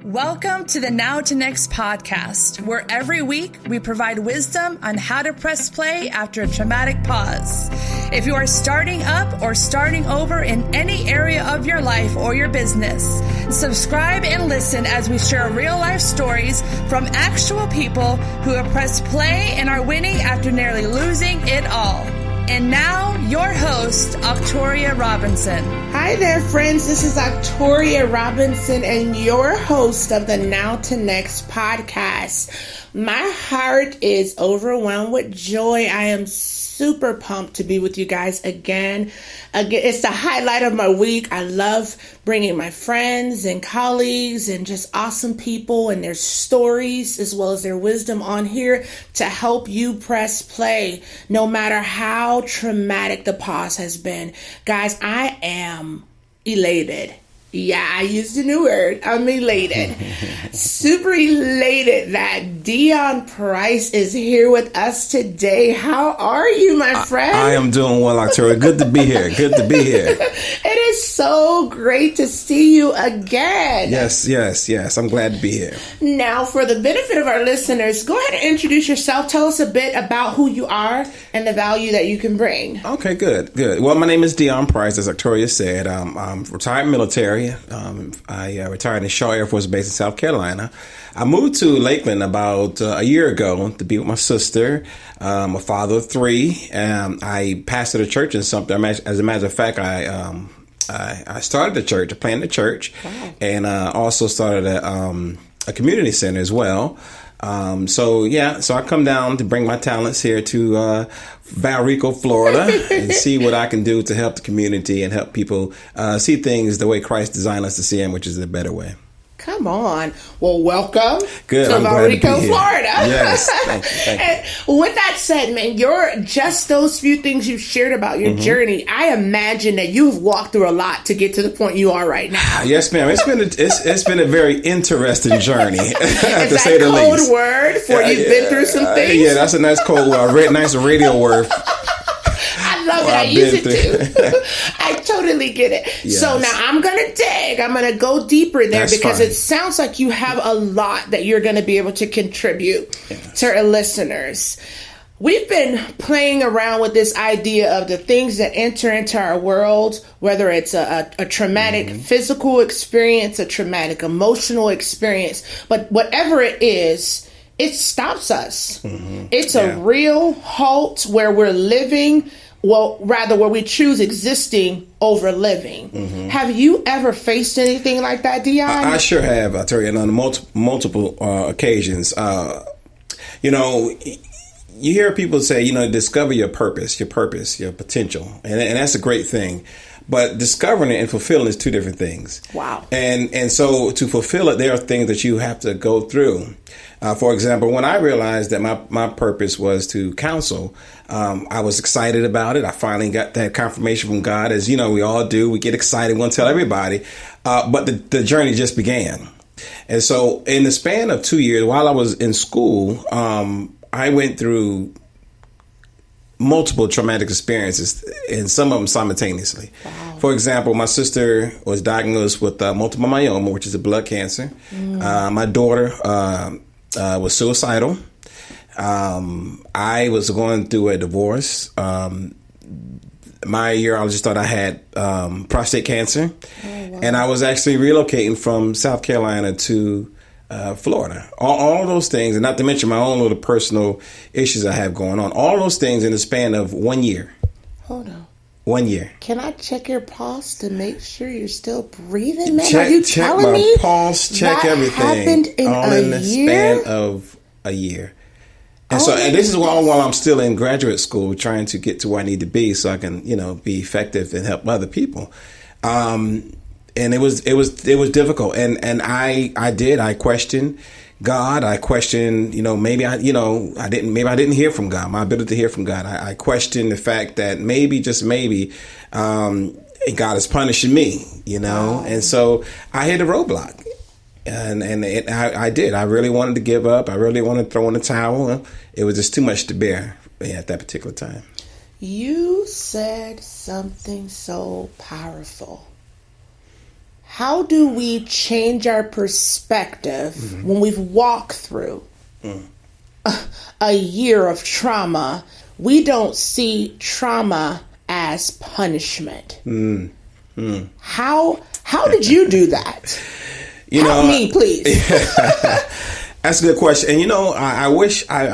Welcome to the Now to Next podcast, where every week we provide wisdom on how to press play after a traumatic pause. If you are starting up or starting over in any area of your life or your business, subscribe and listen as we share real life stories from actual people who have pressed play and are winning after nearly losing it all. And now, your host, Octoria Robinson. Hi there, friends. This is Octoria Robinson and your host of the Now to Next podcast. My heart is overwhelmed with joy. I am super pumped to be with you guys again. It's the highlight of my week. I love bringing my friends and colleagues and just awesome people and their stories as well as their wisdom on here to help you press play no matter how traumatic the pause has been. Guys, I am elated. Yeah, I used a new word. I'm elated. Super elated that Dion Price is here with us today. How are you, my friend? I am doing well, Octoria. Good to be here. Good to be here. It is so great to see you again. Yes. I'm glad to be here. Now, for the benefit of our listeners, go ahead and introduce yourself. Tell us a bit about who you are and the value that you can bring. Okay, good. Well, my name is Dion Price, as Octoria said. I'm retired military. I retired in Shaw Air Force Base in South Carolina. I moved to Lakeland about a year ago to be with my sister. I'm a father of three. I pastored a church in Sumter. As a matter of fact, I started the church, I planted the church, wow. And also started a community center as well. So I come down to bring my talents here to Valrico, Florida, and see what I can do to help the community and help people see things the way Christ designed us to see them, which is a better way. Come on. Well, welcome to Valrico, Florida. Yes. Thank you. And with that said, man, just those few things you've shared about your journey, I imagine that you've walked through a lot to get to the point you are right now. Yes, ma'am. It's been a very interesting journey, to say the least. Is that a code word for you've been through some things? Yeah, that's a nice code word. Nice radio word. I love it. I use it too. I totally get it. Yes. So now I'm going to dig. I'm going to go deeper there because it sounds like you have a lot that you're going to be able to contribute to our listeners. We've been playing around with this idea of the things that enter into our world, whether it's a traumatic physical experience, a traumatic emotional experience, but whatever it is, it stops us. It's a real halt where we're living. Well, rather, where we choose existing over living. Have you ever faced anything like that, Dion? I sure have, I tell you, on multiple occasions. You hear people say, discover your purpose, your potential. And that's a great thing. But discovering it and fulfilling is two different things. Wow. And so to fulfill it, there are things that you have to go through. For example, when I realized that my purpose was to counsel, I was excited about it. I finally got that confirmation from God, as we all do. We get excited, we want to tell everybody. But the journey just began. And so in the span of 2 years, while I was in school, I went through multiple traumatic experiences, and some of them simultaneously. Wow. For example, my sister was diagnosed with multiple myeloma, which is a blood cancer. My daughter was suicidal. I was going through a divorce. My urologist thought I had prostate cancer. Oh, wow. And I was actually relocating from South Carolina to Florida. All those things, and not to mention my own little personal issues I have going on. All those things in the span of 1 year. Hold on. 1 year. Can I check your pulse to make sure you're still breathing, man? Check, Are you telling me? Check my pulse, check everything. Happened in all a in the year? span of a year. And and this is while I'm still in graduate school, trying to get to where I need to be so I can, be effective and help other people. And it was difficult. And I questioned God. I questioned, maybe I didn't hear from God, my ability to hear from God. I questioned the fact that maybe, just maybe, God is punishing me, Wow. And so I hit a roadblock. And I did. I really wanted to give up. I really wanted to throw in the towel. It was just too much to bear at that particular time. You said something so powerful. how do we change our perspective when we've walked through a year of trauma? We don't see trauma as punishment. How did you do that? Help me, please. That's a good question. And I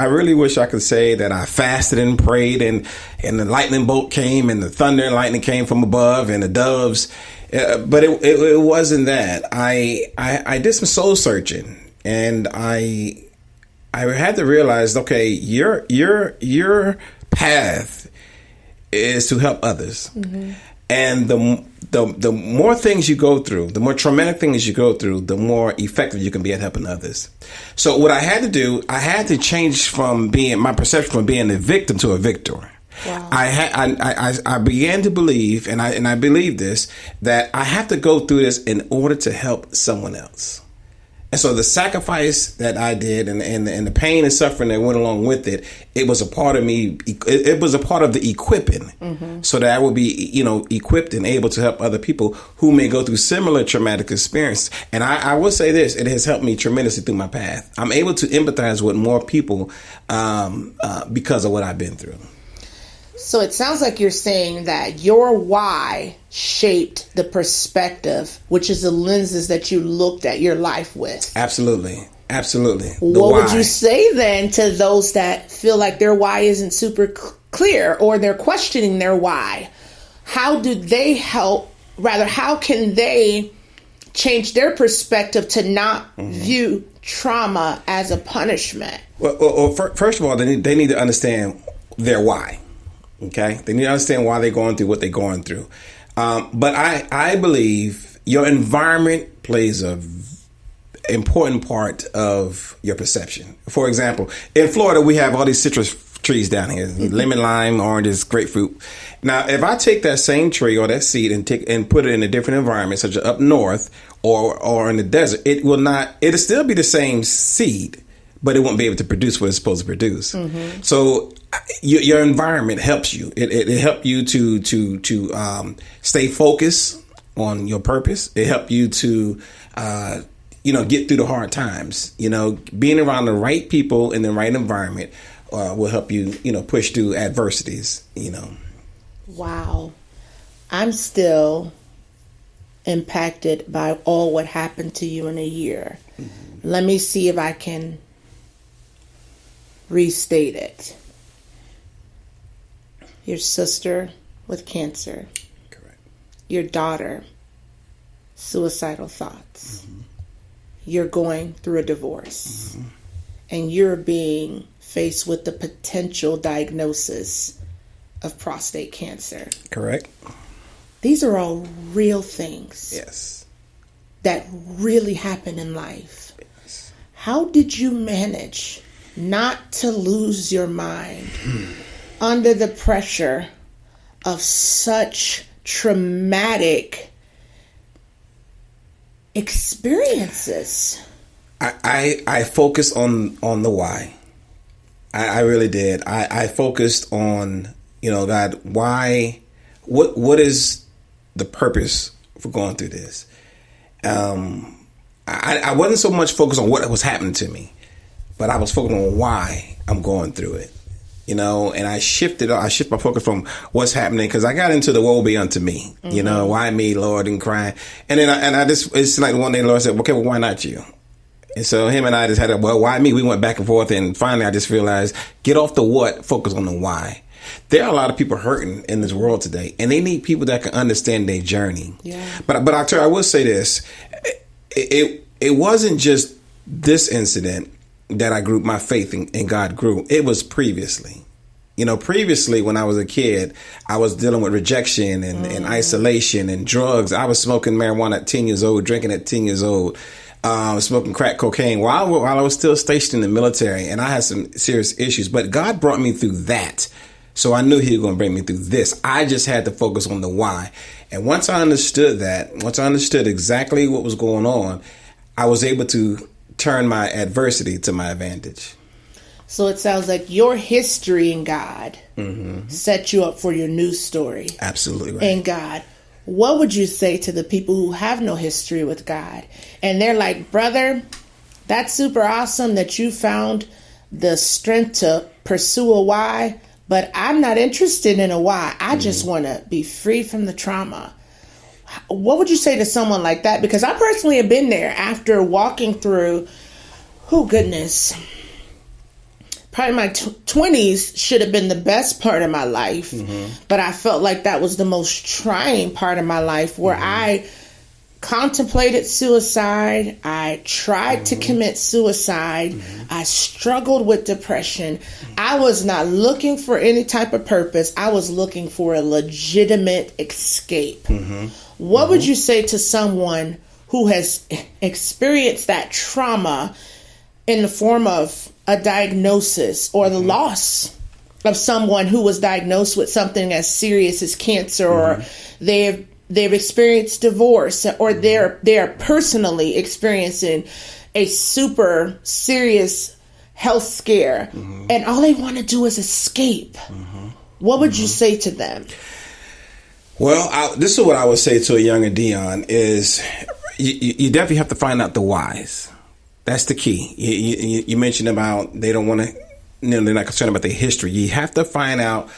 really wish I could say that I fasted and prayed and the lightning bolt came and the thunder and lightning came from above and the doves. But it wasn't that. I did some soul searching, and I had to realize, okay, your path is to help others. And the more things you go through, the more traumatic things you go through, the more effective you can be at helping others. So what I had to do, I had to change from my perception from being a victim to a victor. Wow. I began to believe, and I believe this, that I have to go through this in order to help someone else. And so the sacrifice that I did and the pain and suffering that went along with it, it was a part of me. It was a part of the equipping, so that I would be, equipped and able to help other people who may go through similar traumatic experience. And I will say this, it has helped me tremendously through my path. I'm able to empathize with more people because of what I've been through. So it sounds like you're saying that your why shaped the perspective, which is the lenses that you looked at your life with. Absolutely. What would you say then to those that feel like their why isn't super clear, or they're questioning their why? How do they help? Rather, how can they change their perspective to not view trauma as a punishment? Well, first of all, they need to understand their why. Okay, they need to understand why they're going through what they're going through. But I believe your environment plays a important part of your perception. For example, in Florida, we have all these citrus trees down here: lemon, lime, oranges, grapefruit. Now, if I take that same tree or that seed and put it in a different environment, such as up north or in the desert, it'll still be the same seed, but it won't be able to produce what it's supposed to produce. So your environment helps you. It helps you to stay focused on your purpose. It helps you to get through the hard times. Being around the right people in the right environment will help you push through adversities. Wow, I'm still impacted by all what happened to you in a year. Let me see if I can restate it. Your sister with cancer. Correct. Your daughter, suicidal thoughts. You're going through a divorce. And you're being faced with the potential diagnosis of prostate cancer. Correct. These are all real things. Yes. That really happen in life. Yes. How did you manage not to lose your mind under the pressure of such traumatic experiences? I focused on the why. I really did. I focused on, God, why, what is the purpose for going through this? I wasn't so much focused on what was happening to me, but I was focused on why I'm going through it. And I shift my focus from what's happening, because I got into the woe be unto me, why me, Lord, and crying. And then it's like one day the Lord said, okay, well, why not you? And so him and I just had why me? We went back and forth, and finally I just realized, get off the what, focus on the why. There are a lot of people hurting in this world today, and they need people that can understand their journey. Yeah. But I will say this, it wasn't just this incident that I grew, my faith in God grew. It was previously. Previously when I was a kid, I was dealing with rejection and isolation and drugs. I was smoking marijuana at 10 years old, drinking at 10 years old, smoking crack cocaine while I was still stationed in the military, and I had some serious issues. But God brought me through that. So I knew he was going to bring me through this. I just had to focus on the why. And once I understood exactly what was going on, I was able to turn my adversity to my advantage. So it sounds like your history in God set you up for your new story. Absolutely right. In God. what would you say to the people who have no history with God? And they're like, brother, that's super awesome that you found the strength to pursue a why, but I'm not interested in a why. I just want to be free from the trauma. What would you say to someone like that? Because I personally have been there after walking through, oh goodness, probably my 20s should have been the best part of my life, but I felt like that was the most trying part of my life, where I contemplated suicide. I tried to commit suicide. I struggled with depression. I was not looking for any type of purpose. I was looking for a legitimate escape. What would you say to someone who has experienced that trauma in the form of a diagnosis or the loss of someone who was diagnosed with something as serious as cancer, or they've experienced divorce, or they're personally experiencing a super serious health scare, and all they want to do is escape? What would you say to them? Well, this is what I would say to a younger Dion is you definitely have to find out the whys. That's the key. You mentioned about they don't want to, they're not concerned about their history. You have to find out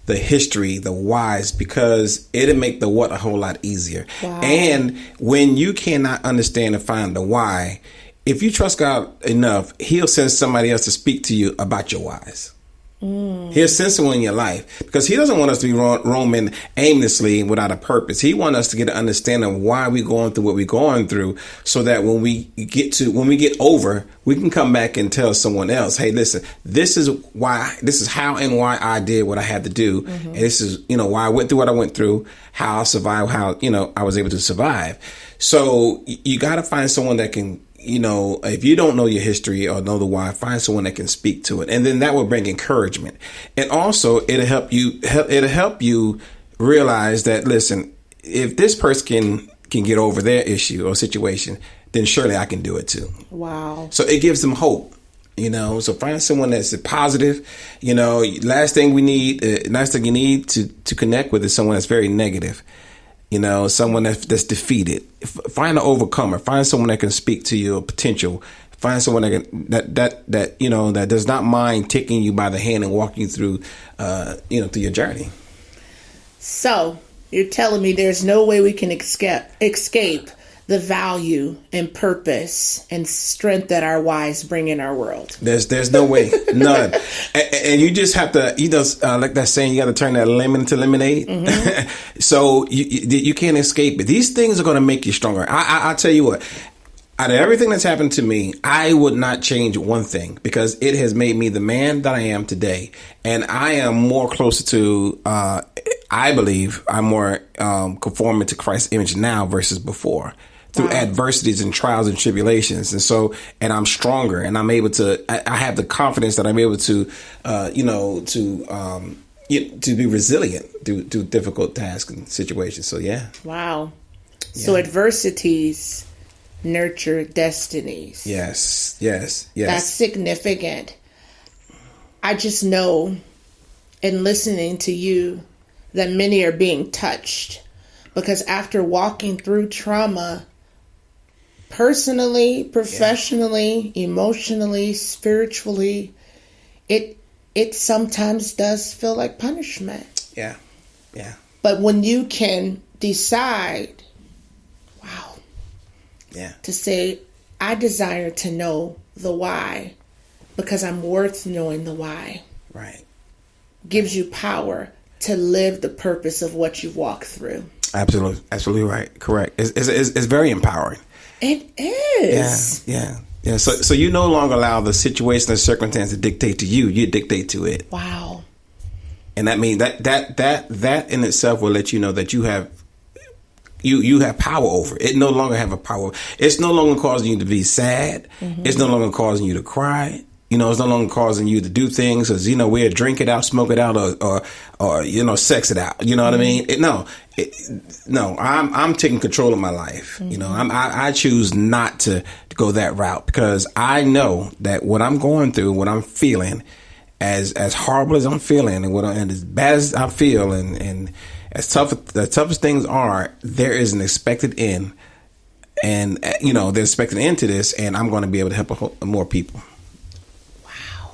the history, the whys, because it'll make the what a whole lot easier. Wow. And when you cannot understand and find the why, if you trust God enough, he'll send somebody else to speak to you about your whys. He'll send someone in your life, because he doesn't want us to be roaming aimlessly without a purpose. He wants us to get an understanding of why we're going through what we're going through, so that when we get over, we can come back and tell someone else, hey, listen, this is how and why I did what I had to do. And this is, why I went through what I went through, how I survived, how, I was able to survive. So you got to find someone that can, if you don't know your history or know the why, find someone that can speak to it. And then that will bring encouragement. And also it'll help you realize that, listen, if this person can get over their issue or situation, then surely I can do it too. Wow. So it gives them hope, so find someone that's positive. Last thing you need to connect with is someone that's very negative. Someone that's defeated. Find an overcomer. Find someone that can speak to your potential. Find someone that does not mind taking you by the hand and walking you through, through your journey. So you're telling me there's no way we can escape the value and purpose and strength that our whys bring in our world. There's no way, none. And you just have to, like that saying, you got to turn that lemon into lemonade. So you can't escape it. These things are going to make you stronger. I'll tell you what, out of everything that's happened to me, I would not change one thing, because it has made me the man that I am today. And I am more closer to, I believe I'm more conforming to Christ's image now versus before. Through adversities and trials and tribulations. And I'm stronger, and I'm able to, I have the confidence that I'm able to, to be resilient through difficult tasks and situations. So, yeah. Wow. Yeah. So adversities nurture destinies. Yes. That's significant. I just know, in listening to you, that many are being touched, because after walking through trauma, personally, professionally, emotionally, spiritually, it sometimes does feel like punishment. Yeah. But when you can decide, to say, I desire to know the why, because I'm worth knowing the why. Right. Gives you power to live the purpose of what you've walked through. Absolutely right. Correct. It's very empowering. It is. Yeah. So you no longer allow the situation or circumstance to dictate to you. You dictate to it. Wow. And that means that in itself will let you know that you have power over it. It no longer have a power. It's no longer causing you to be sad. It's no longer causing you to cry. It's no longer causing you to do things as, we'll drink it out, smoke it out, or sex it out. You know what I mean? I'm taking control of my life. I choose not to go that route, because I know that what I'm going through, what I'm feeling, as horrible as I'm feeling, and as bad as I feel, and as the toughest things are, there is an expected end. And, there's expected end to this, and I'm going to be able to help more people. Wow.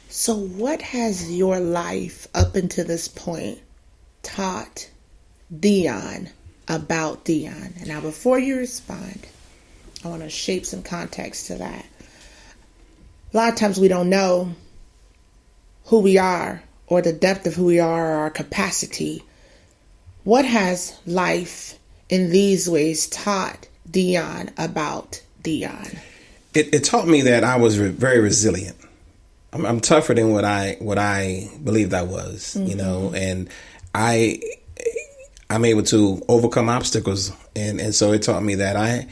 So what has your life up until this point taught Dion about Dion? And now before you respond, I want to shape some context to that. A lot of times we don't know who we are or the depth of who we are or our capacity. What has life in these ways taught Dion about Dion? It taught me that I was very resilient. I'm tougher than what I believed I was, and I'm able to overcome obstacles, and so it taught me that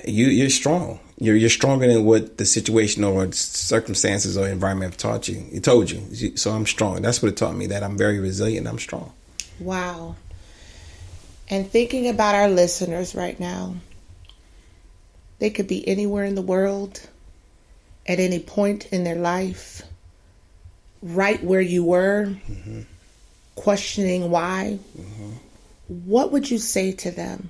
you're strong. You're stronger than what the situation or circumstances or environment have taught you. It told you. So I'm strong. That's what it taught me, that I'm very resilient. I'm strong. Wow. And thinking about our listeners right now, they could be anywhere in the world, at any point in their life, right where you were, questioning why. What would you say to them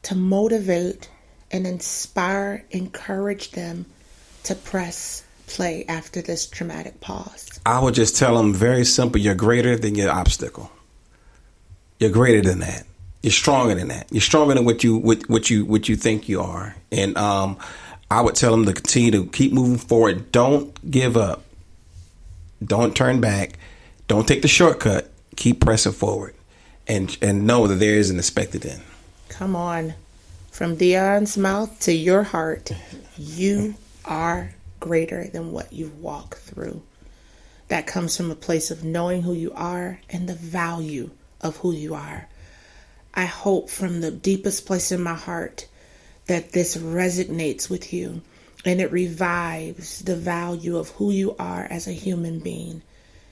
to motivate and inspire, encourage them to press play after this traumatic pause? I would just tell them very simple: you're greater than your obstacle. You're greater than that. You're stronger than that. You're stronger than what you think you are. And I would tell them to continue to keep moving forward. Don't give up. Don't turn back. Don't take the shortcut. Keep pressing forward, and know that there is an expected end. Come on. From Dion's mouth to your heart, you are greater than what you've walked through. That comes from a place of knowing who you are and the value of who you are. I hope from the deepest place in my heart that this resonates with you and it revives the value of who you are as a human being.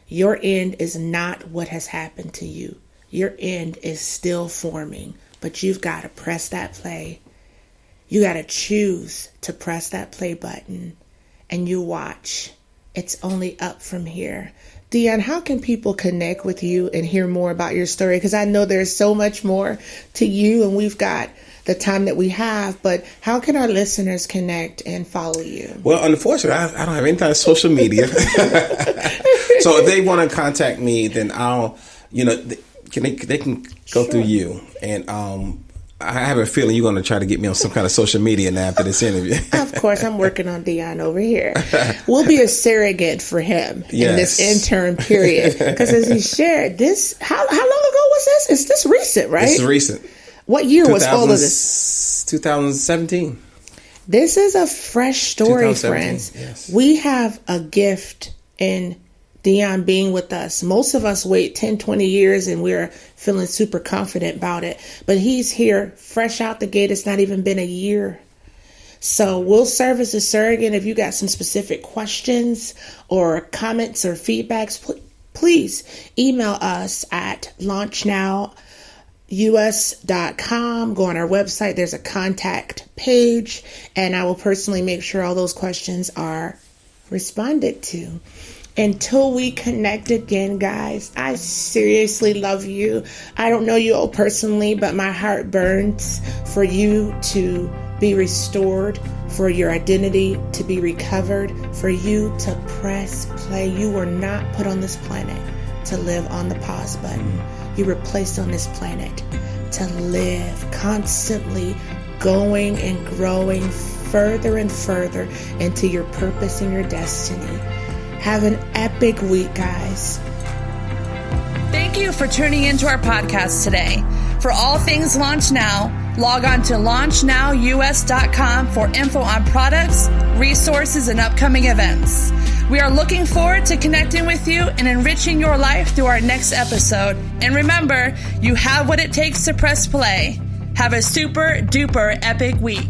Your end is not what has happened to you. Your end is still forming, but you've got to press that play. You got to choose to press that play button, and you watch. It's only up from here. Dion, how can people connect with you and hear more about your story? Because I know there's so much more to you, and we've got the time that we have, but how can our listeners connect and follow you? Well, unfortunately, I don't have any kind of social media. So if they want to contact me, then I'll, they can go through you. And I have a feeling you're going to try to get me on some kind of social media now after this interview. Of course, I'm working on Dion over here. We'll be a surrogate for him in this interim period. Because as he shared, how long ago was this? Is this recent, right? This is recent. What year was all of this? 2017. This is a fresh story, friends. Yes. We have a gift in Dion being with us. Most of us wait 10, 20 years and we're feeling super confident about it. But he's here fresh out the gate. It's not even been a year. So we'll serve as a surrogate. If you got some specific questions or comments or feedbacks, please email us at launchnowus.com. Go on our website. There's a contact page, and I will personally make sure all those questions are responded to. Until we connect again, guys, I seriously love you. I don't know you all personally, but my heart burns for you to be restored, for your identity to be recovered, for you to press play. You were not put on this planet to live on the pause button. You were placed on this planet to live, constantly going and growing further and further into your purpose and your destiny. Have an epic week, guys. Thank you for tuning into our podcast today. For all things Launch Now, log on to launchnowus.com for info on products, resources, and upcoming events. We are looking forward to connecting with you and enriching your life through our next episode. And remember, you have what it takes to press play. Have a super duper epic week.